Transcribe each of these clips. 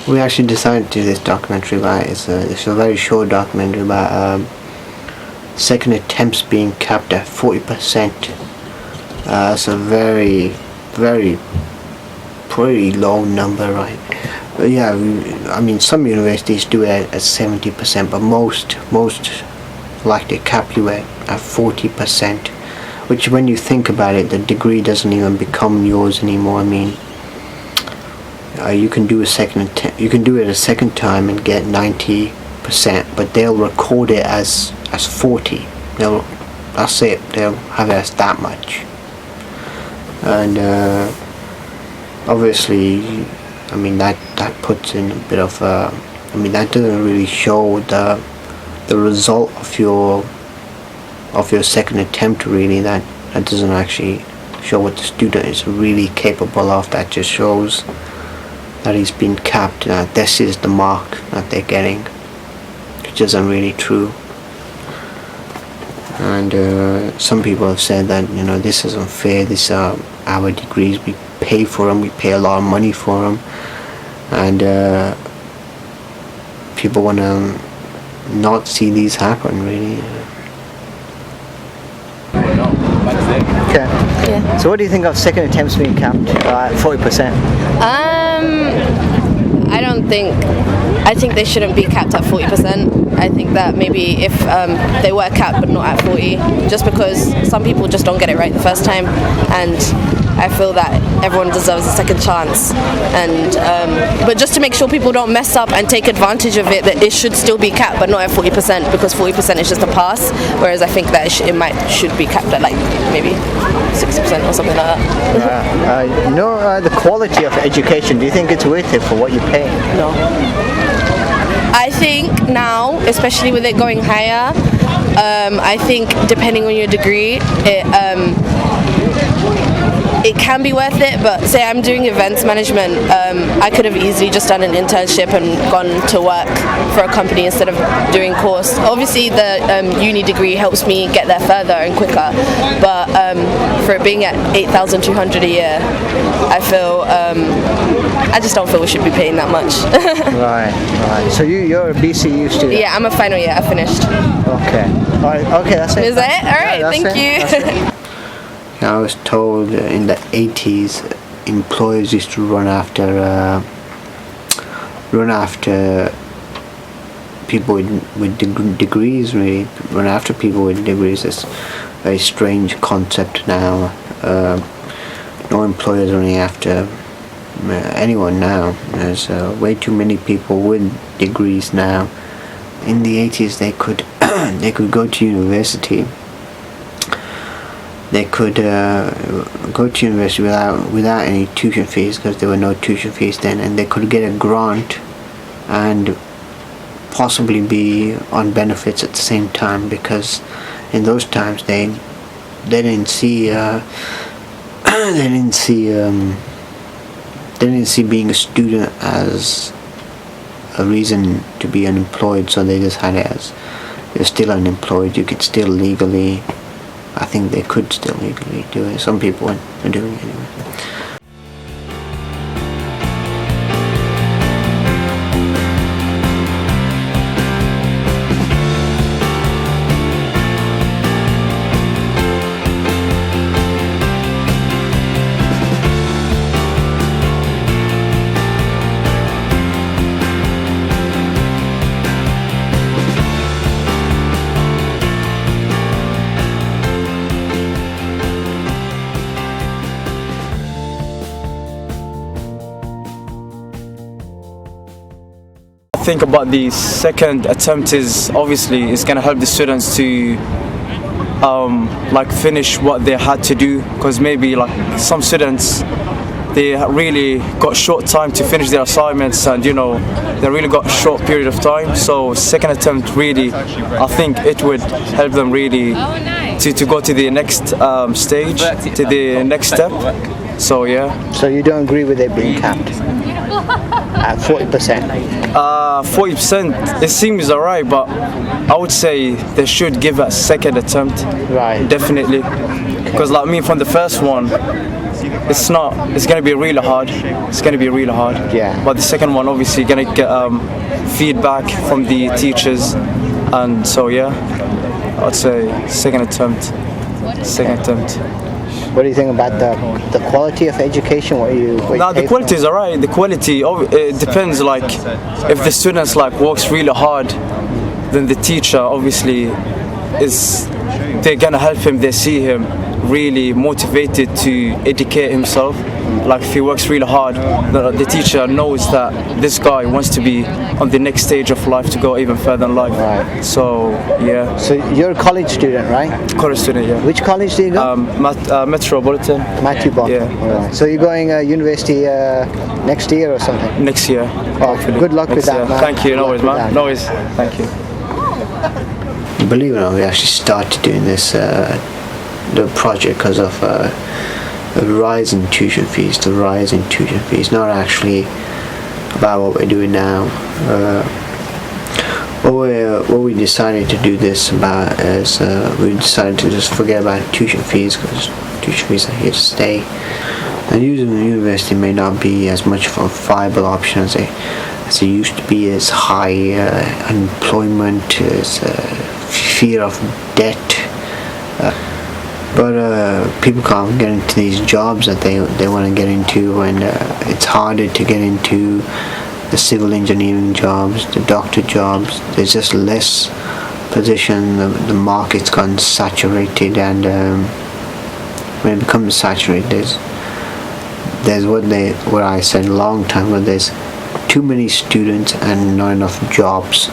we actually decided to do this documentary about it's a very short documentary about second attempts being capped at 40%. It's a very pretty low number, right? But yeah, I mean, some universities do it at 70%, but most like they cap you at 40%, which, when you think about it, the degree doesn't even become yours anymore. I mean, you can do a second attempt, you can do it a second time and get 90%, but they'll record it as 40. That's it. They'll have it as that much. And obviously, I mean, that puts in a bit of I mean, that doesn't really show the result of your second attempt. Really, that doesn't actually show what the student is really capable of. That just shows that he's been capped, that this is the mark that they're getting, which isn't really true. And some people have said that, you know, this isn't fair, these are our degrees, we pay for them, we pay a lot of money for them, and people want to not see these happen, really. Okay. Yeah. So what do you think of second attempts being capped at 40%? I think they shouldn't be capped at 40%. I think that maybe if they were capped but not at 40, just because some people just don't get it right the first time, and I feel that everyone deserves a second chance. And but just to make sure people don't mess up and take advantage of it, that it should still be capped but not at 40%, because 40% is just a pass, whereas I think that it should be capped at like maybe 60% or something like that. The quality of education, do you think it's worth it for what you pay? No. I think now, especially with it going higher, I think depending on your degree, it can be worth it. But say I'm doing events management, I could have easily just done an internship and gone to work for a company instead of doing course. Obviously the uni degree helps me get there further and quicker, but for it being at 8,200 a year, I feel I just don't feel we should be paying that much. Right. So you're a BCU student? Yeah, I'm a final year. I finished. Okay. All right. Okay, that's it. Is that it? All right. Thank you. I was told in the 80s, employers used to run after people with degrees. Really, run after people with degrees. It's a very strange concept now. No employers running after anyone now. There's way too many people with degrees now. In the 80s, they could go to university. They could go to university without any tuition fees, because there were no tuition fees then, and they could get a grant and possibly be on benefits at the same time, because in those times they didn't see being a student as a reason to be unemployed, so they just had it as you're still unemployed, you could still legally, I think they could still legally do it. Some people are doing it anyway. Think about the second attempt is obviously it's going to help the students to like finish what they had to do, because maybe like some students, they really got short time to finish their assignments, and you know they really got a short period of time. So second attempt really, I think it would help them really to go to the next stage, to the next step. So yeah. So you don't agree with it being capped at 40%? 40%, it seems alright, but I would say they should give a second attempt. Right. Definitely. Because like me, from the first one, it's not. It's gonna be really hard. It's gonna be really hard. Yeah. But the second one, obviously, gonna get feedback from the teachers, and so yeah, I'd say second attempt. Second attempt. What do you think about the quality of education? What you Now the quality is alright. The quality it depends. Like if the students like works really hard, then the teacher obviously is. They're gonna help him. They see him really motivated to educate himself. Like if he works really hard, the teacher knows that this guy wants to be on the next stage of life to go even further in life. Right. So yeah. So you're a college student, right? College student, yeah. Which college do you go? Metropolitan. Metropolitan. Yeah. All right. So you're going university next year or something? Next year. Oh, good luck with Next that, year. man. Thank you. No worries, Good luck man. with No worries. Thank you. Believe it or not, we actually started doing this the project because of the rise in tuition fees. The rise in tuition fees, not actually about what we're doing now. What we decided to do this about is we decided to just forget about tuition fees because tuition fees are here to stay. And using the university may not be as much of a viable option as it used to be. As high unemployment, as fear of debt. But people can't get into these jobs that they want to get into, and it's harder to get into the civil engineering jobs, the doctor jobs. There's just less position. The market's gotten saturated, and when it becomes saturated, there's what I said a long time ago. There's too many students and not enough jobs.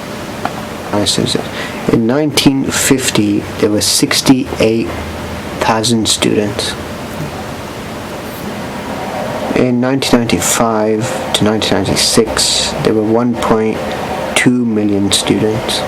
In 1950, there were 68,000 students. In 1995 to 1996, there were 1.2 million students.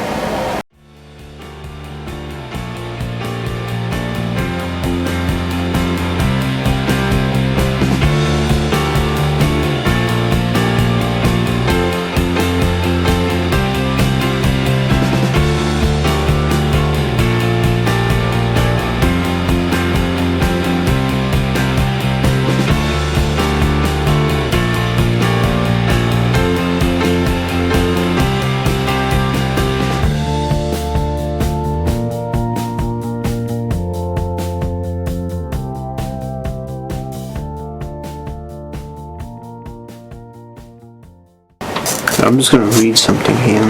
I'm just going to read something here.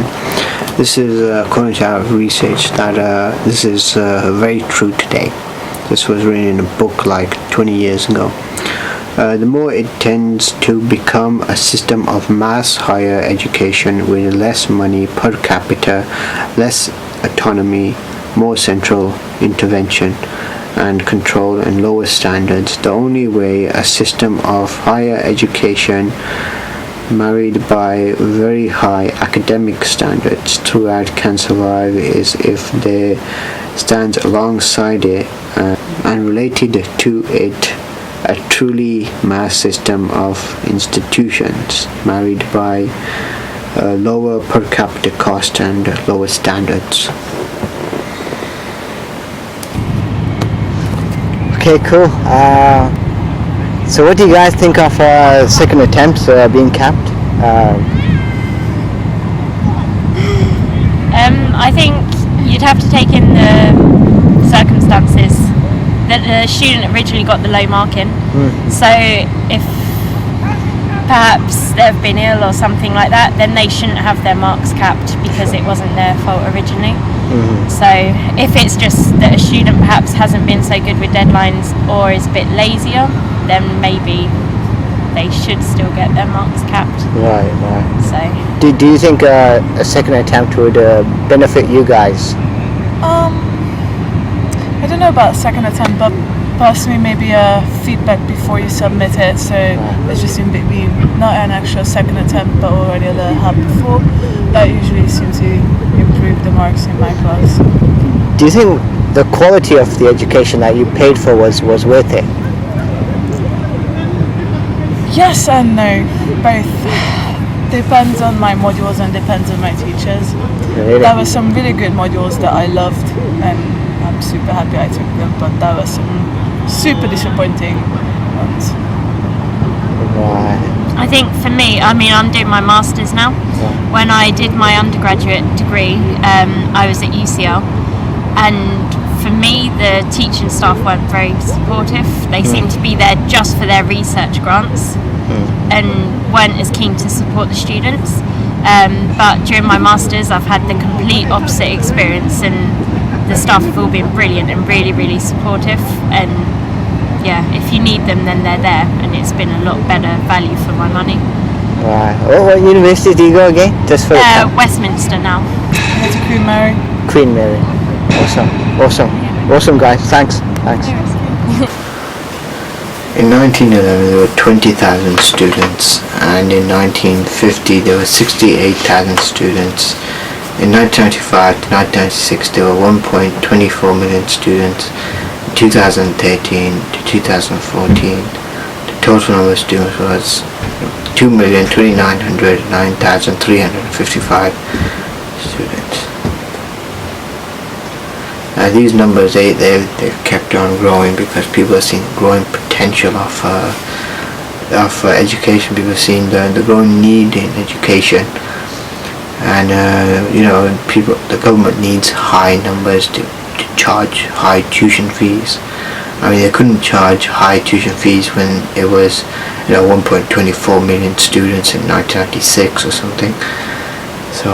This is according to our research that this is very true today. This was written in a book like 20 years ago. The more it tends to become a system of mass higher education with less money per capita, less autonomy, more central intervention and control, and lower standards. The only way a system of higher education married by very high academic standards throughout can survive is if there stands alongside it and related to it a truly mass system of institutions married by lower per capita cost and lower standards. Okay, cool. So what do you guys think of second attempts being capped? I think you'd have to take in the circumstances that the student originally got the low mark in. So if perhaps they've been ill or something like that, then they shouldn't have their marks capped because it wasn't their fault originally. So if it's just that a student perhaps hasn't been so good with deadlines or is a bit lazier, then maybe they should still get their marks capped. Right. So Do you think a second attempt would benefit you guys? I don't know about second attempt, but personally maybe a feedback before you submit it. So it's just maybe not an actual second attempt, but already a little help before. That usually seems to improve the marks in my class. Do you think the quality of the education that you paid for was worth it? Yes and no, both. Depends on my modules and depends on my teachers. Really? There were some really good modules that I loved and I'm super happy I took them, but there were some super disappointing ones. Right. I think for me, I mean, I'm doing my master's now. When I did my undergraduate degree, I was at UCL, and for me, the teaching staff weren't very supportive. They seemed to be there just for their research grants and weren't as keen to support the students. But during my master's, I've had the complete opposite experience, and the staff have all been brilliant and really, really supportive. And yeah, if you need them, then they're there, and it's been a lot better value for my money. Right. Oh, what university do you go again? Just for Westminster now. That's Queen Mary. Queen Mary. Awesome, guys. Thanks. In 1911, there were 20,000 students, and in 1950, there were 68,000 students. In 1995 to 1996, there were 1.24 million students. 2013 to 2014, the total number of students was 2,2909,355 students. These numbers they've kept on growing because people are seeing growing potential of education. People are seeing the growing need in education, and the government needs high numbers to charge high tuition fees. I mean, they couldn't charge high tuition fees when it was 1.24 million students in 1996 or something. So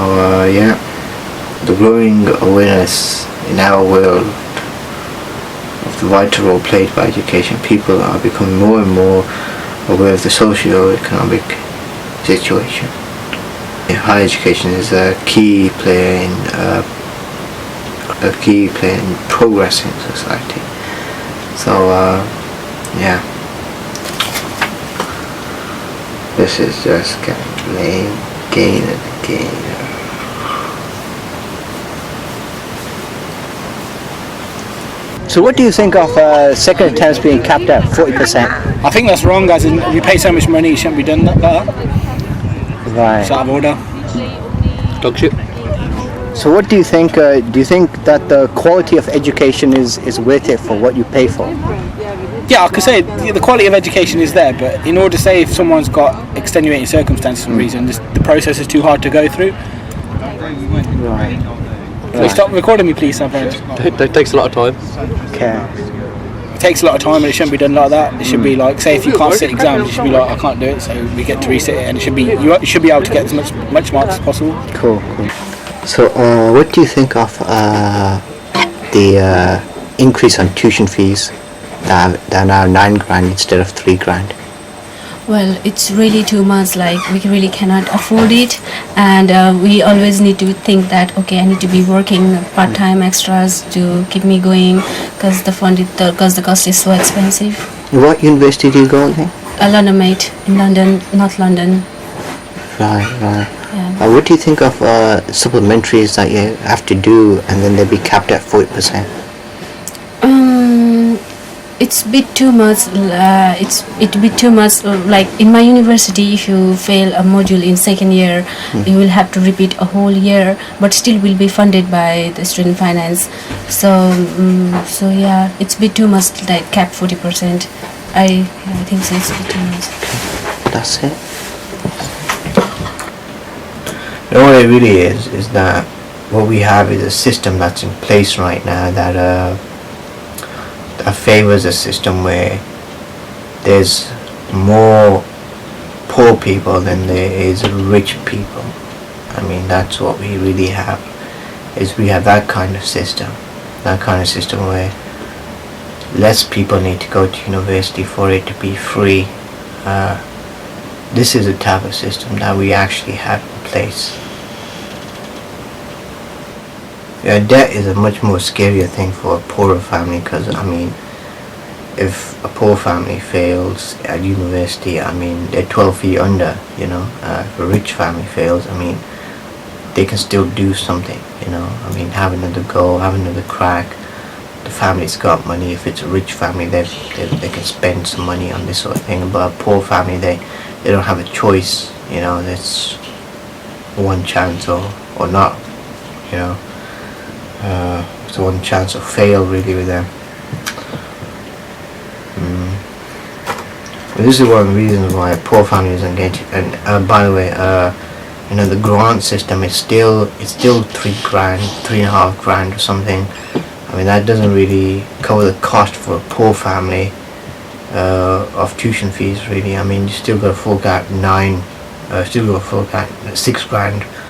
the growing awareness in our world of the vital role played by education, people are becoming more and more aware of the socioeconomic situation. Higher education is a key player in progress in society. So this is just getting lame again and again. So what do you think of second attempts being capped at 40%? I think that's wrong, as in we pay so much money, it shouldn't be done like that. Right. It's out of order. Dog shit. So what do you think? Do you think that the quality of education is worth it for what you pay for? Yeah, I could say the quality of education is there, but in order to say if someone's got extenuating circumstances for a reason, the process is too hard to go through. Right. Can you stop recording me, please, sometimes? It takes a lot of time. Okay. It takes a lot of time, and it shouldn't be done like that. It should be like, say, if you can't sit exams, you should be like, I can't do it, so we get to resit it, and it should be you should be able to get as much marks as possible. Cool. So, what do you think of the increase on tuition fees that are now $9,000 instead of $3,000? Well, it's really too much, like we really cannot afford it, and we always need to think that, okay, I need to be working part-time extras to keep me going, because the cost is so expensive. What university do you go again? London, mate, in London, North London. Right. Yeah. What do you think of supplementaries that you have to do and then they'll be capped at 40%? It's a bit too much. It's a bit too much. Like in my university, if you fail a module in second year, you will have to repeat a whole year, but still will be funded by the student finance. So yeah, it's a bit too much. Like cap 40%. I think so. It's a bit too much. That's it. What it really is that what we have is a system that's in place right now that favors a system where there's more poor people than there is rich people. I mean, that's what we really have, is we have that kind of system where less people need to go to university for it to be free. This is a type of system that we actually have in place. Debt is a much more scarier thing for a poorer family, because I mean, if a poor family fails at university, I mean, they're 12 feet under, If a rich family fails, I mean, they can still do something, I mean, have another go, have another crack. The family's got money. If it's a rich family, they can spend some money on this sort of thing. But a poor family, they don't have a choice, That's one chance or not, It's one chance of fail really with them. this is one of the reasons why poor families engage. And by the way, the grant system is still $3,000, $3,500 or something. I mean, that doesn't really cover the cost for a poor family of tuition fees, really. I mean, you still got to fork out $6,000